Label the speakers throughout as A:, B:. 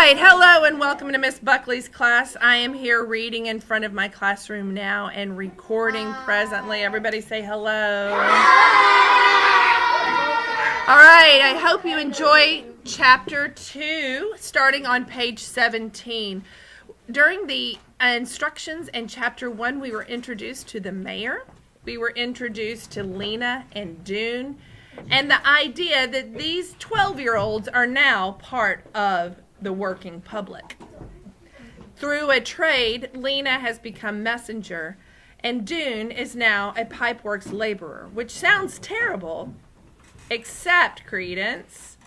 A: right, hello and welcome to Miss Buckley's class. I am here reading in front of my classroom now and recording presently. Everybody say hello. All right, I hope you enjoy chapter 2, starting on page 17. During the instructions in chapter 1, we were introduced to the mayor. We were introduced to Lena and Dune, and the idea that these 12-year-olds are now part of the working public. Through a trade, Lena has become messenger, and Dune is now a pipeworks laborer, which sounds terrible, except Credence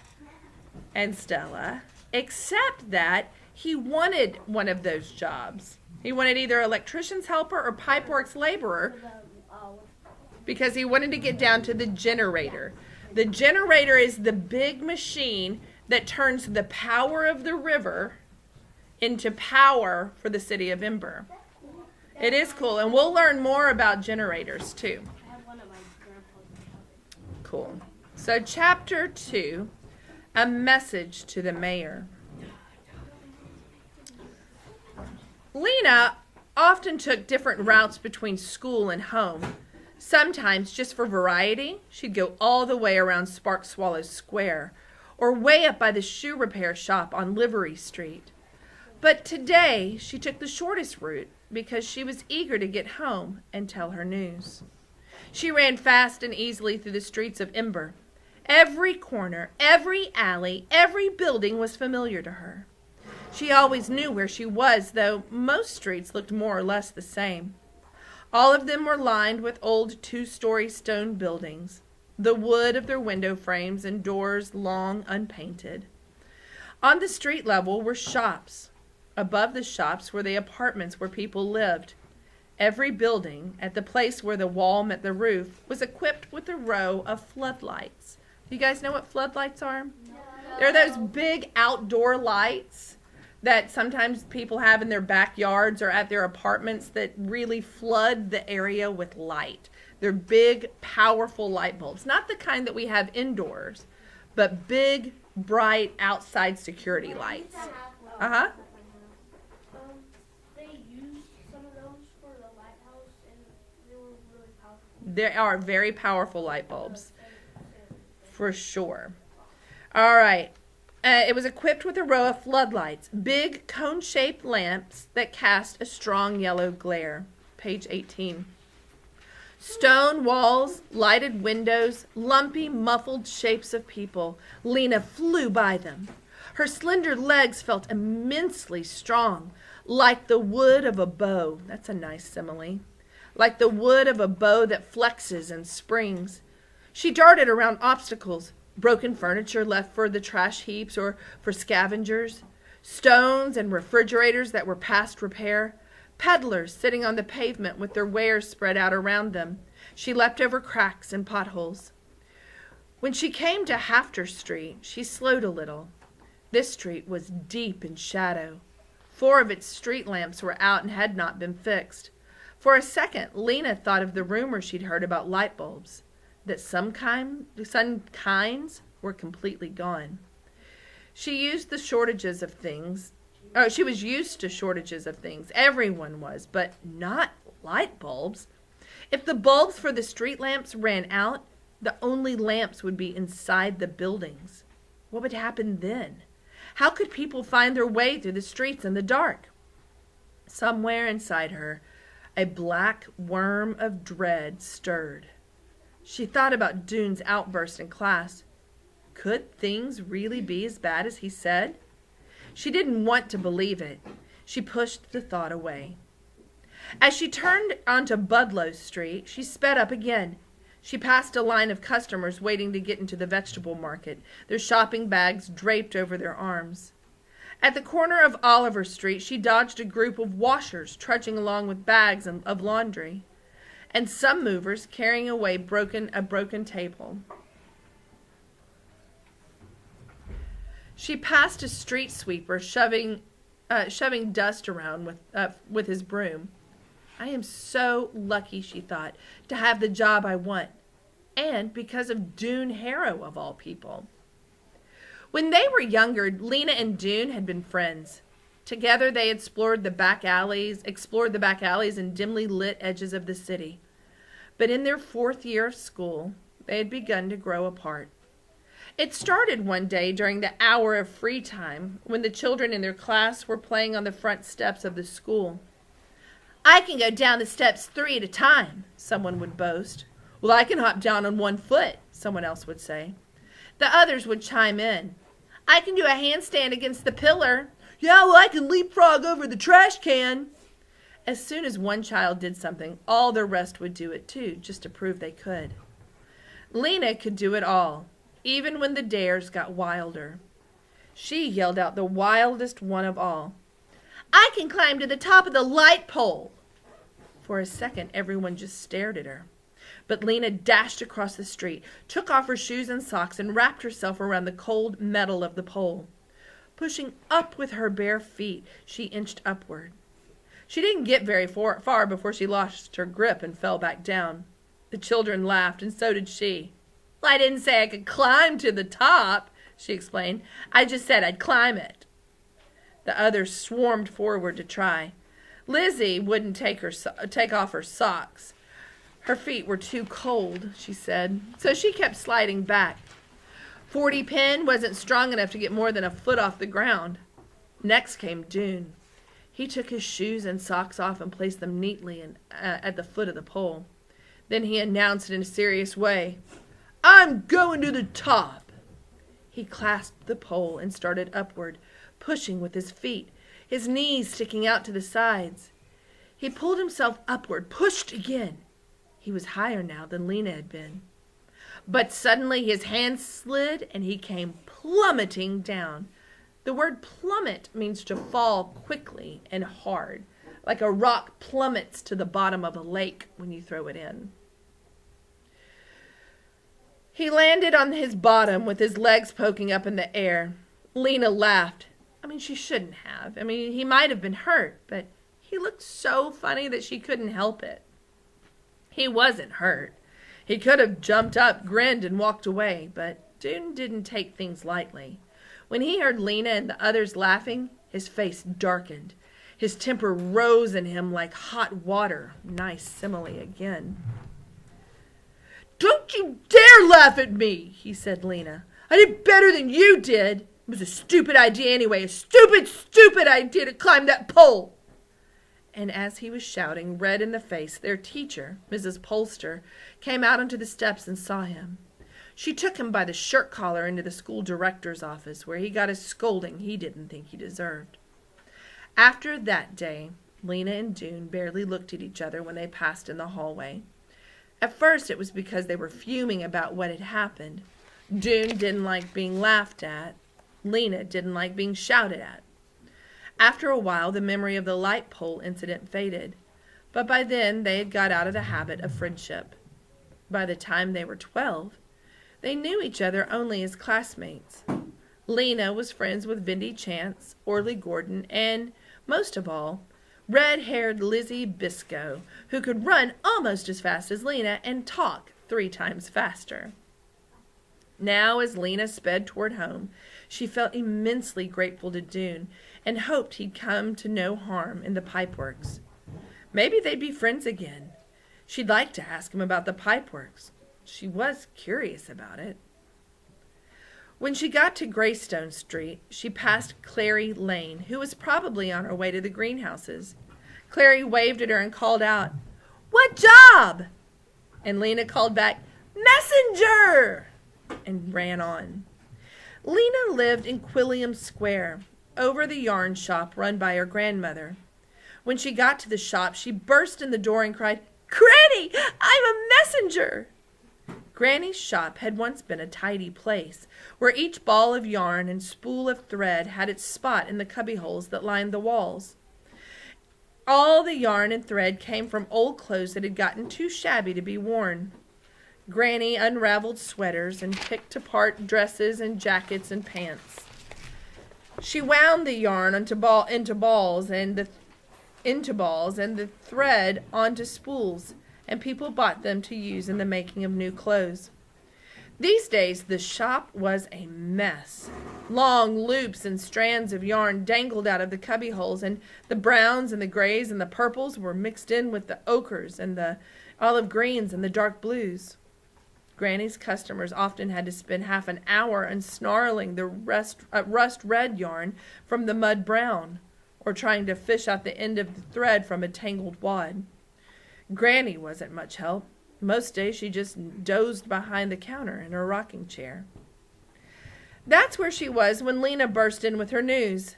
A: and Stella, except that he wanted one of those jobs. He wanted either electrician's helper or pipeworks laborer because he wanted to get down to the generator. The generator is the big machine that turns the power of the river into power for the city of Ember. It is cool, and we'll learn more about generators too. Cool. So chapter 2, a message to the mayor. Lena often took different routes between school and home. Sometimes, just for variety, she'd go all the way around Spark Swallow Square, or way up by the shoe repair shop on Livery Street. But today, she took the shortest route because she was eager to get home and tell her news. She ran fast and easily through the streets of Ember. Every corner, every alley, every building was familiar to her. She always knew where she was, though most streets looked more or less the same. All of them were lined with old 2-story stone buildings, the wood of their window frames and doors long unpainted. On the street level were shops. Above the shops were the apartments where people lived. Every building, at the place where the wall met the roof, was equipped with a row of floodlights. Do you guys know what floodlights are? No. They're those big outdoor lights that sometimes people have in their backyards or at their apartments that really flood the area with light. They're big, powerful light bulbs. Not the kind that we have indoors, but big, bright, outside security lights. Uh-huh.
B: They used some of those for the lighthouse, and they were really powerful.
A: They are very powerful light bulbs, for sure. All right. It was equipped with a row of floodlights, big cone-shaped lamps that cast a strong yellow glare. Page 18. Stone walls, lighted windows, lumpy, muffled shapes of people. Lena flew by them. Her slender legs felt immensely strong, like the wood of a bow. That's a nice simile. Like the wood of a bow that flexes and springs. She darted around obstacles, broken furniture left for the trash heaps or for scavengers, stones and refrigerators that were past repair, peddlers sitting on the pavement with their wares spread out around them. She leapt over cracks and potholes. When she came to Hafter Street, she slowed a little. This street was deep in shadow. 4 of its street lamps were out and had not been fixed. For a second, Lena thought of the rumor she'd heard about light bulbs, that some kinds were completely gone. She was used to shortages of things. Everyone was, but not light bulbs. If the bulbs for the street lamps ran out, the only lamps would be inside the buildings. What would happen then? How could people find their way through the streets in the dark? Somewhere inside her, a black worm of dread stirred. She thought about Dune's outburst in class. Could things really be as bad as he said? She didn't want to believe it. She pushed the thought away. As she turned onto Budlow Street, she sped up again. She passed a line of customers waiting to get into the vegetable market, their shopping bags draped over their arms. At the corner of Oliver Street, she dodged a group of washers trudging along with bags of laundry, and some movers carrying away a broken table. She passed a street sweeper shoving dust around with his broom. I am so lucky, she thought, to have the job I want, and because of Dune Harrow of all people. When they were younger, Lena and Dune had been friends. Together they explored the back alleys and dimly lit edges of the city. But in their 4th year of school, they had begun to grow apart. It started one day during the hour of free time when the children in their class were playing on the front steps of the school. "I can go down the steps 3 at a time," someone would boast. "Well, I can hop down on 1 foot," someone else would say. The others would chime in. "I can do a handstand against the pillar." "Yeah, well, I can leapfrog over the trash can." As soon as one child did something, all the rest would do it too, just to prove they could. Lena could do it all, even when the dares got wilder. She yelled out the wildest one of all. "I can climb to the top of the light pole." For a second, everyone just stared at her. But Lena dashed across the street, took off her shoes and socks, and wrapped herself around the cold metal of the pole. Pushing up with her bare feet, she inched upward. She didn't get very far before she lost her grip and fell back down. The children laughed, and so did she. "Well, I didn't say I could climb to the top," she explained. "I just said I'd climb it." The others swarmed forward to try. Lizzie wouldn't take off her socks. Her feet were too cold, she said, so she kept sliding back. 40 Pin wasn't strong enough to get more than a foot off the ground. Next came Dune. He took his shoes and socks off and placed them neatly at the foot of the pole. Then he announced in a serious way, "I'm going to the top." He clasped the pole and started upward, pushing with his feet, his knees sticking out to the sides. He pulled himself upward, pushed again. He was higher now than Lena had been. But suddenly his hand slid and he came plummeting down. The word plummet means to fall quickly and hard, like a rock plummets to the bottom of a lake when you throw it in. He landed on his bottom with his legs poking up in the air. Lena laughed. She shouldn't have. He might have been hurt, but he looked so funny that she couldn't help it. He wasn't hurt. He could have jumped up, grinned, and walked away, but Dune didn't take things lightly. When he heard Lena and the others laughing, his face darkened. His temper rose in him like hot water. Nice simile again. "Don't you dare laugh at me," he said Lena. "I did better than you did. It was a stupid idea anyway. A stupid idea to climb that pole." And as he was shouting, red in the face, their teacher, Mrs. Polster, came out onto the steps and saw him. She took him by the shirt collar into the school director's office, where he got a scolding he didn't think he deserved. After that day, Lena and Dune barely looked at each other when they passed in the hallway. At first, it was because they were fuming about what had happened. Dune didn't like being laughed at. Lena didn't like being shouted at. After a while, the memory of the light pole incident faded, but by then they had got out of the habit of friendship. By the time they were 12, they knew each other only as classmates. Lena was friends with Vindy Chance, Orly Gordon, and, most of all, red-haired Lizzie Biscoe, who could run almost as fast as Lena and talk 3 times faster. Now, as Lena sped toward home, she felt immensely grateful to Dune and hoped he'd come to no harm in the pipeworks. Maybe they'd be friends again. She'd like to ask him about the pipeworks. She was curious about it. When she got to Greystone Street, she passed Clary Lane, who was probably on her way to the greenhouses. Clary waved at her and called out, "What job?" And Lena called back, "Messenger!" and ran on. Lena lived in Quilliam Square, over the yarn shop run by her grandmother. When she got to the shop, she burst in the door and cried, "Granny, I'm a messenger!" Granny's shop had once been a tidy place, where each ball of yarn and spool of thread had its spot in the cubbyholes that lined the walls. All the yarn and thread came from old clothes that had gotten too shabby to be worn. Granny unraveled sweaters and picked apart dresses and jackets and pants. She wound the yarn into balls and the thread onto spools, and people bought them to use in the making of new clothes. These days, the shop was a mess. Long loops and strands of yarn dangled out of the cubby holes, and the browns and the grays and the purples were mixed in with the ochres and the olive greens and the dark blues. Granny's customers often had to spend half an hour unsnarling the rust red yarn from the mud brown, or trying to fish out the end of the thread from a tangled wad. Granny wasn't much help. Most days she just dozed behind the counter in her rocking chair. That's where she was when Lena burst in with her news.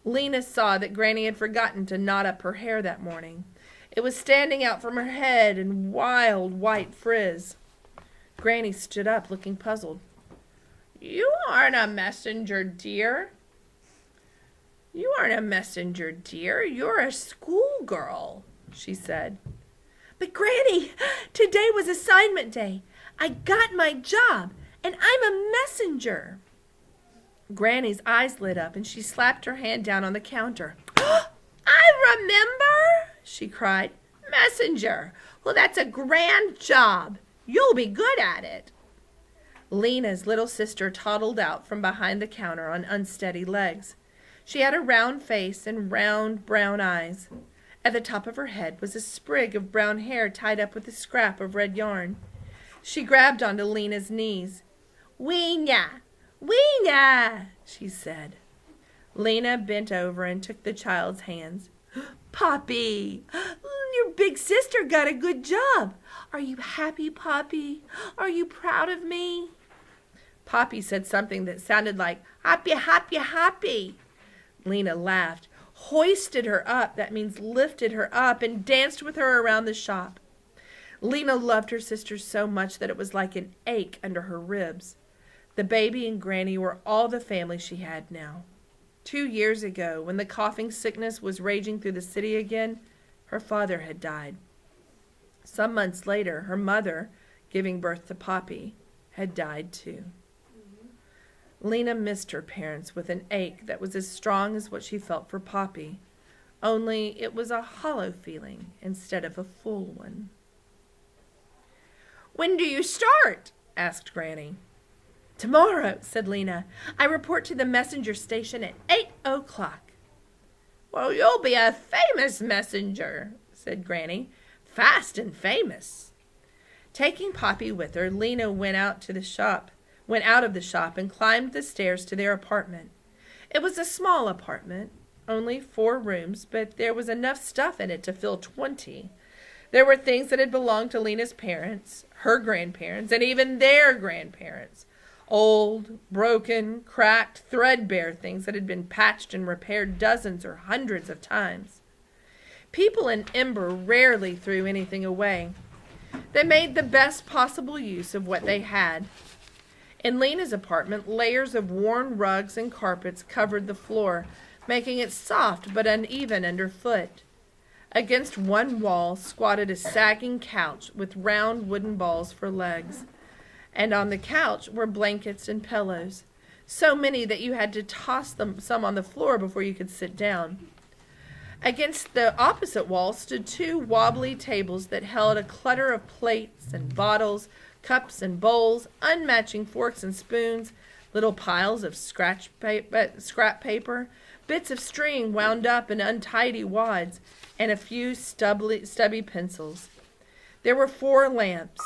A: Lena saw that Granny had forgotten to knot up her hair that morning. It was standing out from her head in wild white frizz. Granny stood up, looking puzzled. "You aren't a messenger, dear. You aren't a messenger, dear. You're a schoolgirl," she said. "But Granny, today was assignment day. I got my job, and I'm a messenger." Granny's eyes lit up, and she slapped her hand down on the counter. "I remember," she cried. "Messenger. Well, that's a grand job. You'll be good at it." Lena's little sister toddled out from behind the counter on unsteady legs. She had a round face and round brown eyes. At the top of her head was a sprig of brown hair tied up with a scrap of red yarn. She grabbed onto Lena's knees. "Weena, Weena," she said. Lena bent over and took the child's hands. "Poppy, your big sister got a good job. Are you happy, Poppy? Are you proud of me?" Poppy said something that sounded like, "Happy, happy, happy." Lena laughed, hoisted her up, that means lifted her up, and danced with her around the shop. Lena loved her sister so much that it was like an ache under her ribs. The baby and Granny were all the family she had now. 2 years ago, when the coughing sickness was raging through the city again, her father had died. Some months later, her mother, giving birth to Poppy, had died too. Lena missed her parents with an ache that was as strong as what she felt for Poppy, only it was a hollow feeling instead of a full one. "When do you start?" asked Granny. "Tomorrow," said Lena. "I report to the messenger station at 8:00. "Well, you'll be a famous messenger," said Granny. "Fast and famous." Taking Poppy with her, Lena went out of the shop and climbed the stairs to their apartment. It was a small apartment, only 4 rooms, but there was enough stuff in it to fill 20. There were things that had belonged to Lena's parents, her grandparents, and even their grandparents. Old, broken, cracked, threadbare things that had been patched and repaired dozens or hundreds of times. People in Ember rarely threw anything away. They made the best possible use of what they had. In Lena's apartment, layers of worn rugs and carpets covered the floor, making it soft but uneven underfoot. Against one wall squatted a sagging couch with round wooden balls for legs. And on the couch were blankets and pillows, so many that you had to toss some on the floor before you could sit down. Against the opposite wall stood 2 wobbly tables that held a clutter of plates and bottles, cups and bowls, unmatching forks and spoons, little piles of scrap paper, bits of string wound up in untidy wads, and a few stubby pencils. There were 4 lamps.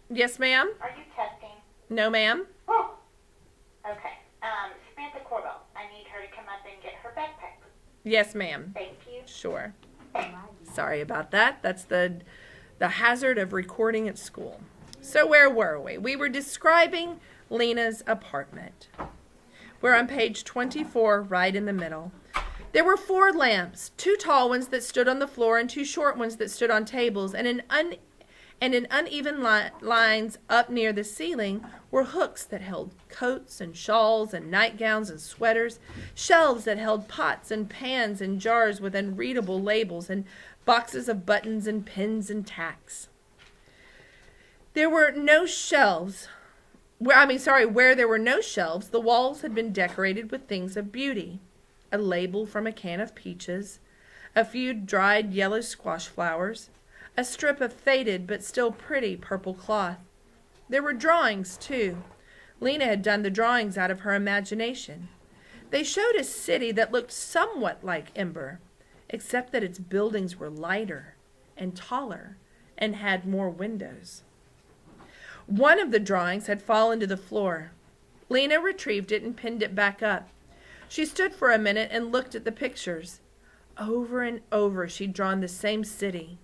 A: Yes, ma'am?
C: Are you testing?
A: No, ma'am.
C: Oh. Okay. Samantha Corbell, I need her to come up and get her backpack.
A: Yes, ma'am.
C: Thank you.
A: Sure. Sorry about that. That's the hazard of recording at school. So where were we? We were describing Lena's apartment. We're on page 24, right in the middle. There were 4 lamps, 2 tall ones that stood on the floor and 2 short ones that stood on tables, and in uneven lines up near the ceiling were hooks that held coats and shawls and nightgowns and sweaters, shelves that held pots and pans and jars with unreadable labels, and boxes of buttons and pins and tacks. There were no shelves. Where there were no shelves, the walls had been decorated with things of beauty. A label from a can of peaches, a few dried yellow squash flowers, a strip of faded but still pretty purple cloth. There were drawings, too. Lena had done the drawings out of her imagination. They showed a city that looked somewhat like Ember, except that its buildings were lighter and taller and had more windows. One of the drawings had fallen to the floor. Lena retrieved it and pinned it back up. She stood for a minute and looked at the pictures. Over and over she'd drawn the same city.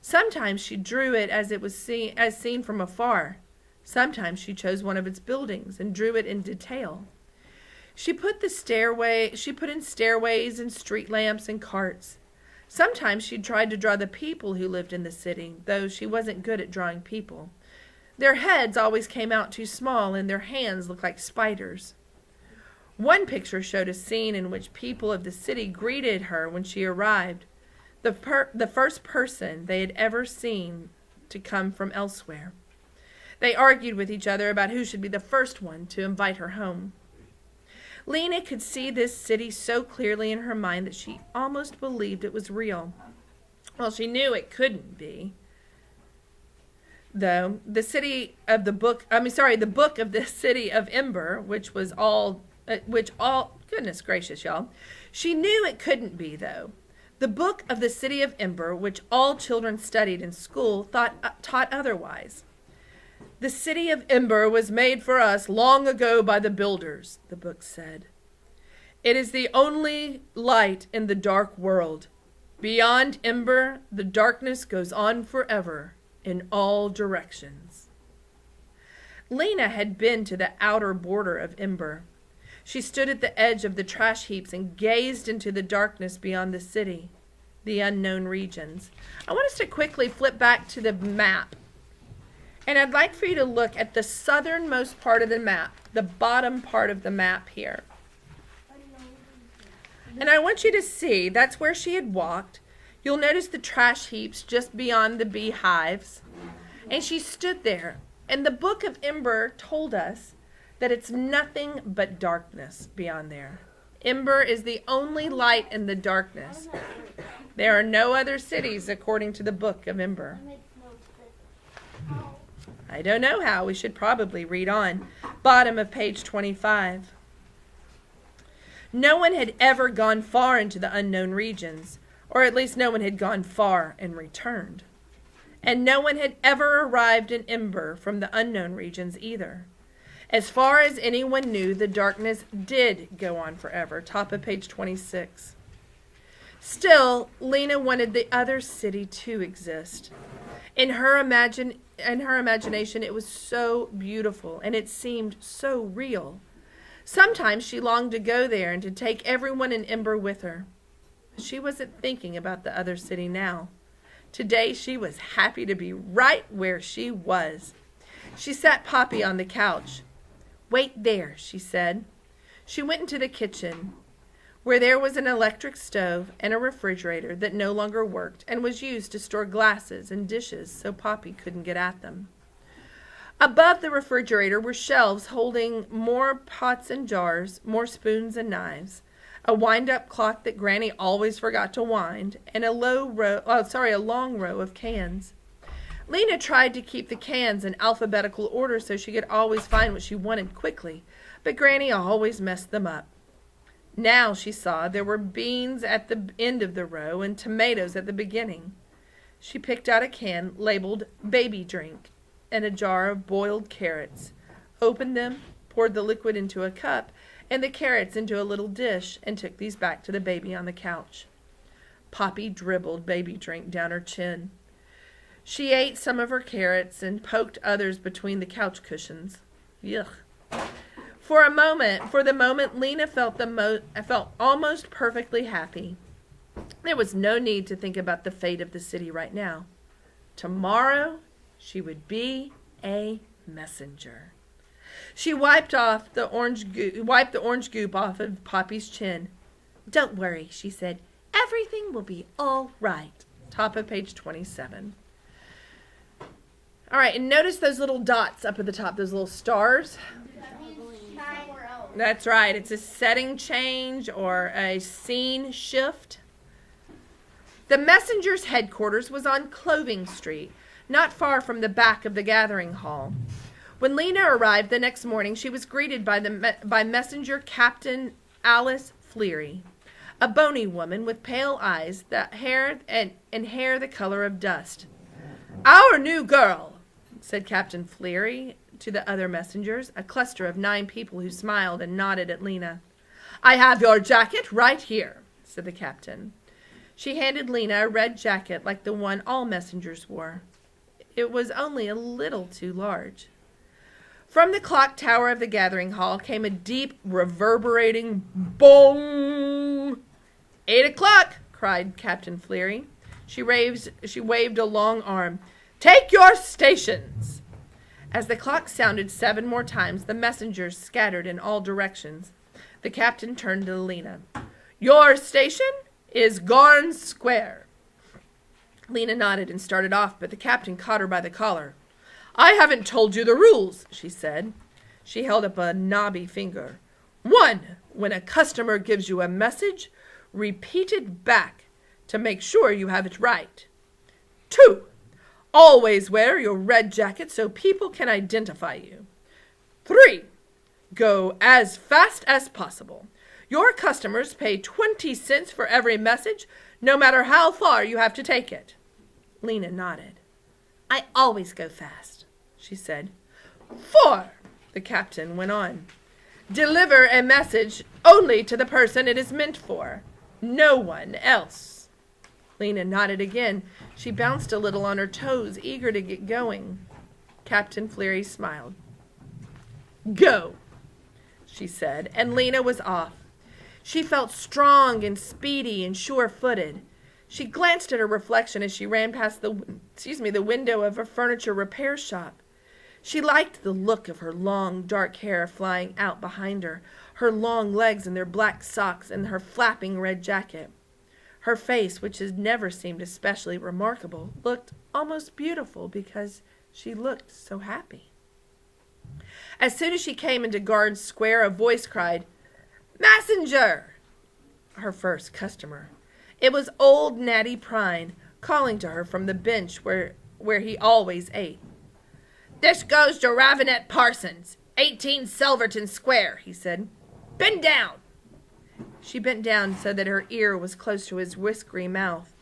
A: Sometimes she drew it as seen from afar. Sometimes she chose one of its buildings and drew it in detail. She put in stairways and street lamps and carts. Sometimes she tried to draw the people who lived in the city, though she wasn't good at drawing people. Their heads always came out too small, and their hands looked like spiders. One picture showed a scene in which people of the city greeted her when she arrived, the first person they had ever seen to come from elsewhere. They argued with each other about who should be the first one to invite her home. Lena could see this city so clearly in her mind that she almost believed it was real. Well, she knew it couldn't be. Though the book of the city of Ember, goodness gracious, y'all. She knew it couldn't be, though. The book of the city of Ember, which all children studied in school, taught otherwise. The city of Ember was made for us long ago by the builders, the book said. It is the only light in the dark world. Beyond Ember, the darkness goes on forever in all directions. Lena had been to the outer border of Ember. She stood at the edge of the trash heaps and gazed into the darkness beyond the city, the unknown regions. I want us to quickly flip back to the map. And I'd like for you to look at the southernmost part of the map, the bottom part of the map here. And I want you to see, that's where she had walked. You'll notice the trash heaps just beyond the beehives. And she stood there. And the book of Ember told us that it's nothing but darkness beyond there. Ember is the only light in the darkness. There are no other cities according to the book of Ember. I don't know how. We should probably read on. Bottom of page 25. No one had ever gone far into the unknown regions, or at least no one had gone far and returned. And no one had ever arrived in Ember from the unknown regions either. As far as anyone knew, the darkness did go on forever. Top of page 26. Still, Lena wanted the other city to exist. In her imagination, it was so beautiful, and it seemed so real. Sometimes she longed to go there and to take everyone in Ember with her. But she wasn't thinking about the other city now. Today, she was happy to be right where she was. She sat Poppy on the couch. "Wait there," she said. She went into the kitchen, where there was an electric stove and a refrigerator that no longer worked and was used to store glasses and dishes so Poppy couldn't get at them. Above the refrigerator were shelves holding more pots and jars, more spoons and knives, a wind-up clock that Granny always forgot to wind, and a long row of cans. Lena tried to keep the cans in alphabetical order so she could always find what she wanted quickly, but Granny always messed them up. Now she saw there were beans at the end of the row and tomatoes at the beginning. She picked out a can labeled baby drink and a jar of boiled carrots, opened them, poured the liquid into a cup and the carrots into a little dish, and took these back to the baby on the couch. Poppy dribbled baby drink down her chin. She ate some of her carrots and poked others between the couch cushions. Yuck. For the moment, Lena felt almost perfectly happy. There was no need to think about the fate of the city right now. Tomorrow, she would be a messenger. She wiped the orange goop off of Poppy's chin. "Don't worry," she said. "Everything will be all right." Top of page 27. All right, and notice those little dots up at the top, those little stars. That's right. It's a setting change or a scene shift. The messenger's headquarters was on Clothing Street, not far from the back of the gathering hall. When Lena arrived the next morning, she was greeted by Messenger Captain Alice Fleary, a bony woman with pale eyes, hair the color of dust. "Our new girl," said Captain Fleary to the other messengers, a cluster of 9 people who smiled and nodded at Lena. "I have your jacket right here," said the captain. She handed Lena a red jacket like the one all messengers wore. It was only a little too large. From the clock tower of the gathering hall came a deep, reverberating bong. 8 o'clock, cried Captain Fleary. She waved a long arm. "Take your stations!" As the clock sounded 7 more times, the messengers scattered in all directions. The captain turned to Lena. "Your station is Garn Square." Lena nodded and started off, but the captain caught her by the collar. "I haven't told you the rules," she said. She held up a knobby finger. 1. When a customer gives you a message, repeat it back to make sure you have it right. 2. Always wear your red jacket so people can identify you. 3. Go as fast as possible. Your customers pay 20 cents for every message, no matter how far you have to take it. Lena nodded. "I always go fast," she said. 4. The captain went on. Deliver a message only to the person it is meant for. No one else. Lena nodded again. She bounced a little on her toes, eager to get going. Captain Fleary smiled. "Go," she said, and Lena was off. She felt strong and speedy and sure-footed. She glanced at her reflection as she ran past the window of a furniture repair shop. She liked the look of her long, dark hair flying out behind her, her long legs in their black socks, and her flapping red jacket. Her face, which had never seemed especially remarkable, looked almost beautiful because she looked so happy. As soon as she came into Garden Square, a voice cried, "Messenger!" Her first customer. It was old Natty Prine, calling to her from the bench where he always ate. "This goes to Ravenette Parsons, 18 Silverton Square," he said. "Bend down." She bent down so that her ear was close to his whiskery mouth.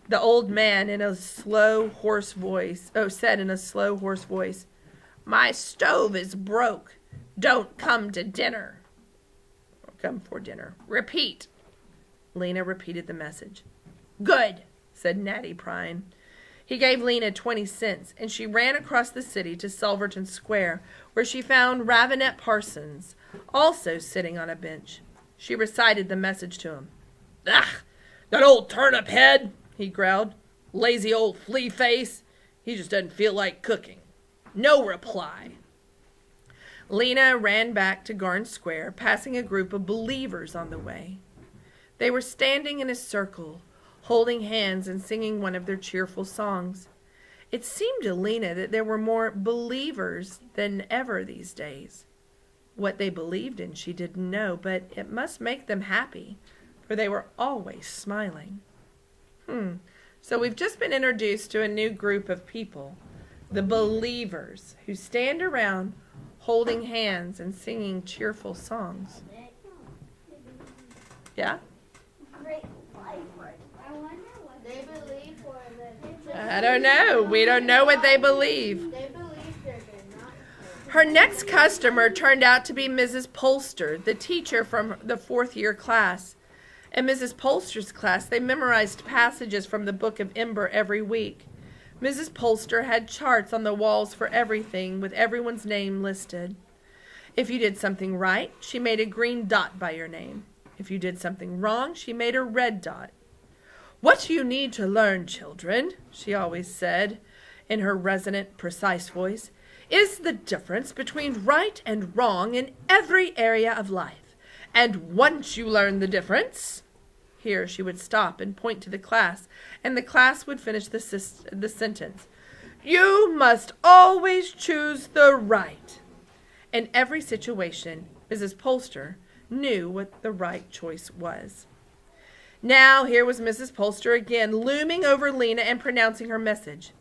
A: The old man, said in a slow, hoarse voice, "My stove is broke. Don't come to dinner." Come for dinner. Repeat. Lena repeated the message. "Good," said Natty Prine. He gave Lena 20 cents, and she ran across the city to Silverton Square, where she found Ravenette Parsons, also sitting on a bench. She recited the message to him. "Ugh, that old turnip head," he growled. "Lazy old flea face. He just doesn't feel like cooking." No reply. Lena ran back to Garden Square, passing a group of believers on the way. They were standing in a circle, holding hands and singing one of their cheerful songs. It seemed to Lena that there were more believers than ever these days. What they believed in she didn't know, but it must make them happy, for they were always smiling. So we've just been introduced to a new group of people, the believers, who stand around holding hands and singing cheerful songs. Yeah?
B: They believe for
A: I don't know. We don't know what they believe.
B: They believe they're not.
A: Her next customer turned out to be Mrs. Polster, the teacher from the 4th year class. In Mrs. Polster's class, they memorized passages from the book of Ember every week. Mrs. Polster had charts on the walls for everything, with everyone's name listed. If you did something right, she made a green dot by your name. If you did something wrong, she made a red dot. "What you need to learn, children," she always said, in her resonant, precise voice, "is the difference between right and wrong in every area of life. And once you learn the difference," here she would stop and point to the class, and the class would finish the sentence, "you must always choose the right." In every situation, Mrs. Polster knew what the right choice was. Now here was Mrs. Polster again, looming over Lena and pronouncing her message.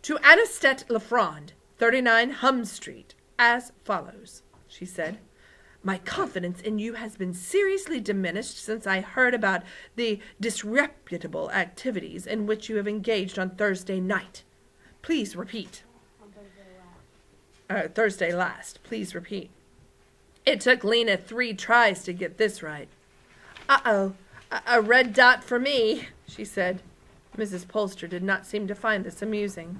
A: To Anisette Lefrand, 39 Hum Street, as follows, she said. My confidence in you has been seriously diminished since I heard about the disreputable activities in which you have engaged on Thursday night. Please repeat. Thursday last. Please repeat. It took Lena 3 tries to get this right. Uh-oh, a red dot for me, she said. Mrs. Polster did not seem to find this amusing.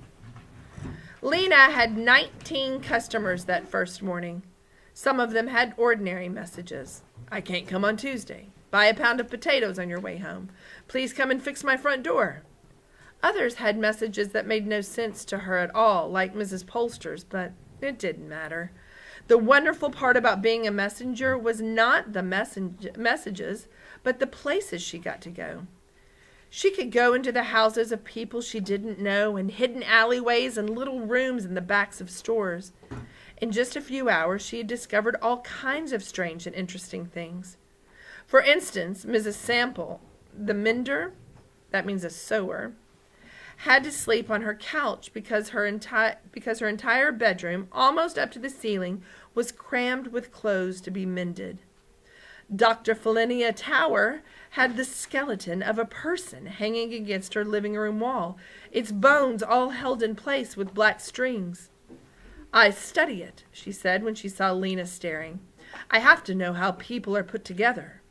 A: Lena had 19 customers that first morning. Some of them had ordinary messages. I can't come on Tuesday. Buy a pound of potatoes on your way home. Please come and fix my front door. Others had messages that made no sense to her at all, like Mrs. Polster's, but it didn't matter. The wonderful part about being a messenger was not the messages, but the places she got to go. She could go into the houses of people she didn't know, and hidden alleyways and little rooms in the backs of stores. In just a few hours, she had discovered all kinds of strange and interesting things. For instance, Mrs. Sample, the mender, that means a sewer, had to sleep on her couch because her entire bedroom, almost up to the ceiling, was crammed with clothes to be mended. Dr. Philinia Tower had the skeleton of a person hanging against her living room wall, its bones all held in place with black strings. I study it, she said when she saw Lena staring. I have to know how people are put together.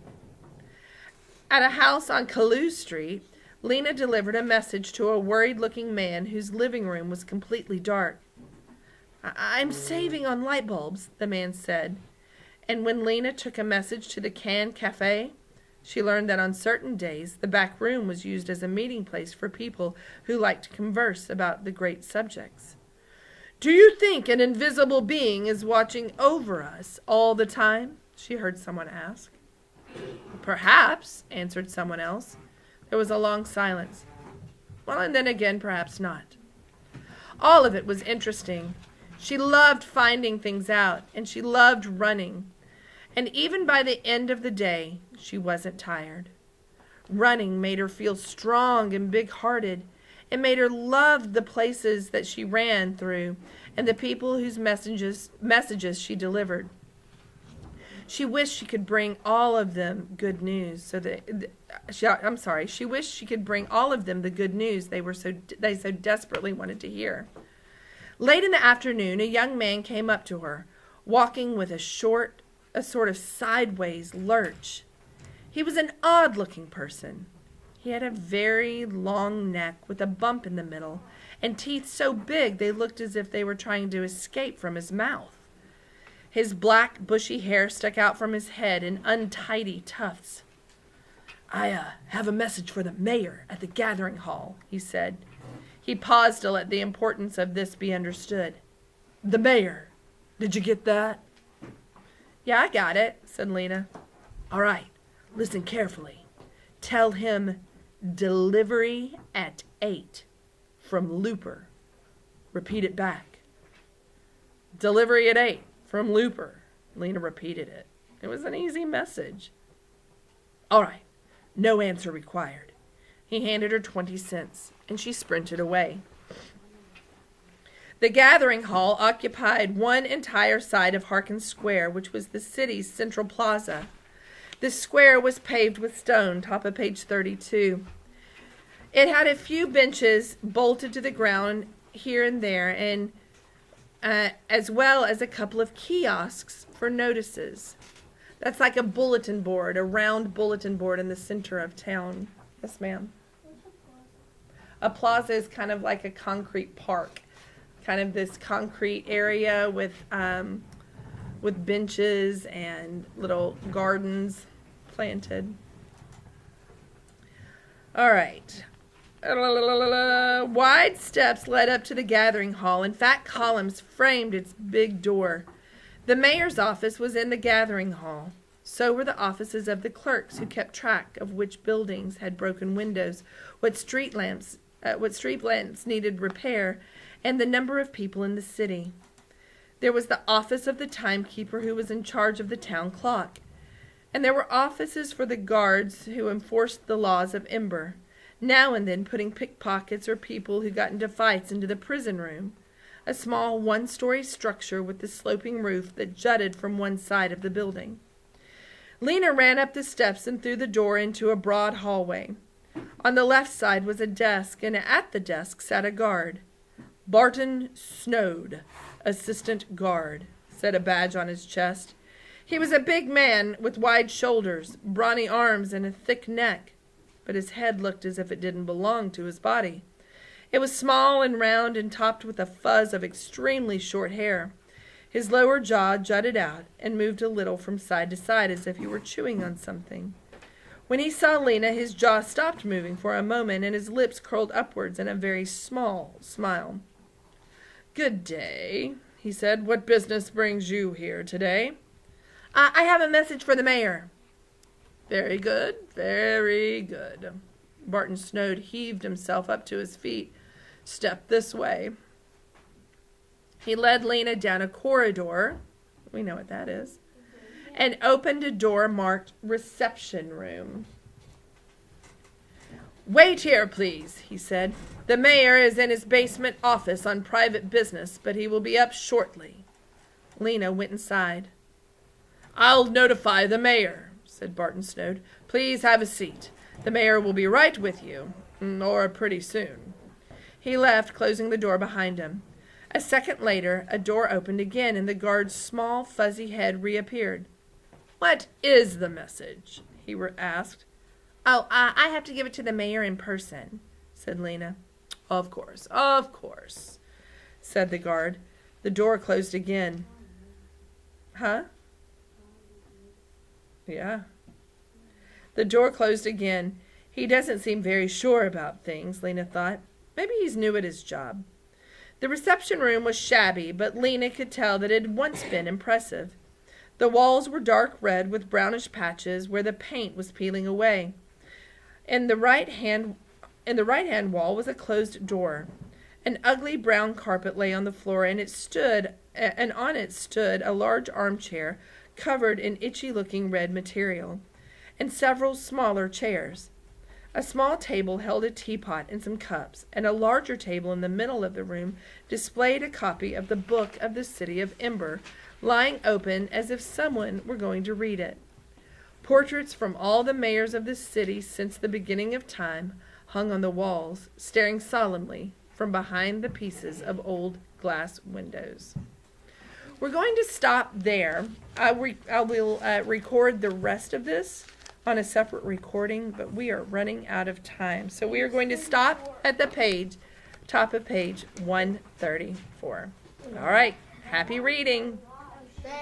A: At a house on Carew Street, Lena delivered a message to a worried-looking man whose living room was completely dark. I'm saving on light bulbs, the man said. And when Lena took a message to the Can Cafe, she learned that on certain days the back room was used as a meeting place for people who liked to converse about the great subjects. Do you think an invisible being is watching over us all the time? She heard someone ask. Perhaps, answered someone else. There was a long silence. Well, and then again, perhaps not. All of it was interesting. She loved finding things out, and she loved running. And even by the end of the day, she wasn't tired. Running made her feel strong and big-hearted. It made her love the places that she ran through and the people whose messages she delivered. She wished she could bring all of them good news. She wished she could bring all of them the good news they so desperately wanted to hear. Late in the afternoon, a young man came up to her, walking with a sort of sideways lurch. He was an odd-looking person. He had a very long neck with a bump in the middle, and teeth so big they looked as if they were trying to escape from his mouth. His black, bushy hair stuck out from his head in untidy tufts. I have a message for the mayor at the gathering hall, he said. He paused to let the importance of this be understood. The mayor. Did you get that? Yeah, I got it, said Lena. All right, listen carefully. Tell him delivery at 8 from Looper. Repeat it back. Delivery at 8 from Looper. Lena repeated it. It was an easy message. All right, no answer required. He handed her 20 cents, and she sprinted away. The gathering hall occupied one entire side of Harkins Square, which was the city's central plaza. The square was paved with stone, top of page 32. It had a few benches bolted to the ground here and there, and as well as a couple of kiosks for notices. That's like a bulletin board, a round bulletin board in the center of town. Yes, ma'am. A plaza is kind of like a concrete park, kind of this concrete area with benches and little gardens planted. All right. Wide steps led up to the gathering hall, and fat columns framed its big door. The mayor's office was in the gathering hall. So were the offices of the clerks, who kept track of which buildings had broken windows, what street lamps needed repair, and the number of people in the city. There was the office of the timekeeper, who was in charge of the town clock. And there were offices for the guards who enforced the laws of Ember, now and then putting pickpockets or people who got into fights into the prison room, a small one-story structure with the sloping roof that jutted from one side of the building. Lena ran up the steps and through the door into a broad hallway. On the left side was a desk, and at the desk sat a guard. Barton Snowd, assistant guard, said a badge on his chest. He was a big man with wide shoulders, brawny arms, and a thick neck, but his head looked as if it didn't belong to his body. It was small and round and topped with a fuzz of extremely short hair. His lower jaw jutted out and moved a little from side to side as if he were chewing on something. When he saw Lena, his jaw stopped moving for a moment and his lips curled upwards in a very small smile. "Good day," he said. "What business brings you here today?" "I have a message for the mayor." "Very good, very good." Barton Snowd heaved himself up to his feet. "Step this way." He led Lena down a corridor, we know what that is, and opened a door marked reception room. "Wait here, please," he said. "The mayor is in his basement office on private business, but he will be up shortly." Lena went inside. "I'll notify the mayor," said Barton Snowd. "Please have a seat. The mayor will be right with you, or pretty soon." He left, closing the door behind him. A second later, a door opened again, and the guard's small, fuzzy head reappeared. "What is the message?" he asked. "Oh, I have to give it to the mayor in person," said Lena. Of course, said the guard. The door closed again. Huh? Yeah. The door closed again. He doesn't seem very sure about things, Lena thought. Maybe he's new at his job. The reception room was shabby, but Lena could tell that it had once been impressive. The walls were dark red with brownish patches where the paint was peeling away. In the right-hand wall was a closed door. An ugly brown carpet lay on the floor, and on it stood a large armchair covered in itchy-looking red material, and several smaller chairs. A small table held a teapot and some cups, and a larger table in the middle of the room displayed a copy of the Book of the City of Ember, lying open as if someone were going to read it. Portraits from all the mayors of the city since the beginning of time hung on the walls, staring solemnly from behind the pieces of old glass windows. We're going to stop there. I will record the rest of this on a separate recording, but we are running out of time. So we are going to stop at the top of page 134. All right, happy reading.